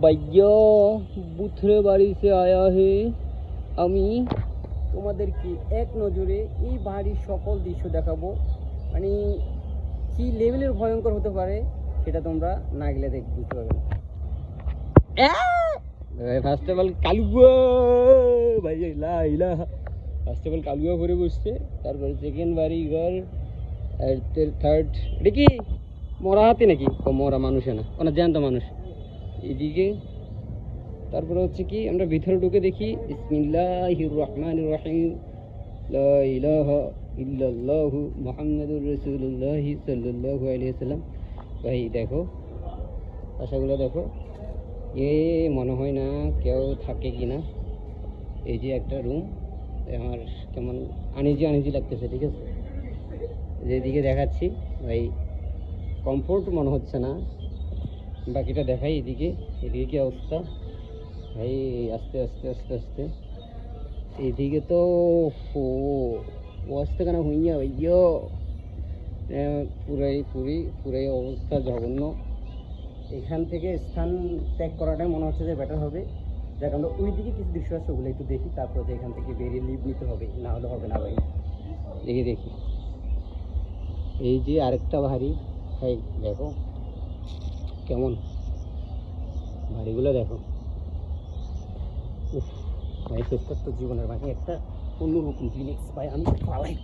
भैया बुथरे बाड़ी से आया है আমি তোমাদেরকে এক নজরে এই বাড়ির সকল দৃশ্য দেখাবো মানে কি লেভেলের ভয়ঙ্কর হতে পারে সেটা তোমরা না গেলে বুঝতে পারবে না। ফার্স্ট অফ অল কালুয়া ভাই ইলা ইলা ফার্স্ট অফ অল কালুয়া করে বসছে, তারপরে সেকেন্ড বাড়ি ঘর, আর থার্ড এটা কি মরা হাতি নাকি? মরা মানুষে না, ওনার জ্যান্ত মানুষ। এদিকে তারপরে হচ্ছে কি আমরা ভিতরে ঢুকে দেখি বিসমিল্লাহির রহমানির রহিম লা ইলাহা ইল্লাল্লাহু মুহাম্মাদুর রাসূলুল্লাহ সাল্লাল্লাহু আলাইহি ওয়াসাল্লাম। ভাই দেখো আশাগুলো দেখো, এ মনে হয় না কেউ থাকে কি না। এই যে একটা রুম, আমার কেমন আনিজি আনিজি লাগতেছে, ঠিক আছে? যেদিকে দেখাচ্ছি ভাই কমফোর্ট মনে হচ্ছে না, বাকিটা দেখাই। এদিকে এদিকে কি অবস্থা ভাই, আস্তে আস্তে আস্তে আস্তে এদিকে তো অবস্থা কেন হইয়া ভাইয়া, পুরাই অবস্থা জঘন্য। এখান থেকে স্থান ত্যাগ করাটাই মনে হচ্ছে যে বেটার হবে। যাক আমরা ওই দিকে কিছু দৃশ্য আছে ওগুলো একটু দেখি, তারপরে যে এখান থেকে বেরিয়ে লিভ নিতে হবে, না হলে হবে না ভাই। দেখি এই যে আরেকটা বাড়ি ভাই, দেখো কেমন বাড়িগুলো দেখো। ভাই শেষকার তো জীবনের বাড়ি একটা অন্যরকম ফিলিংস ভাই, আমি পালাই।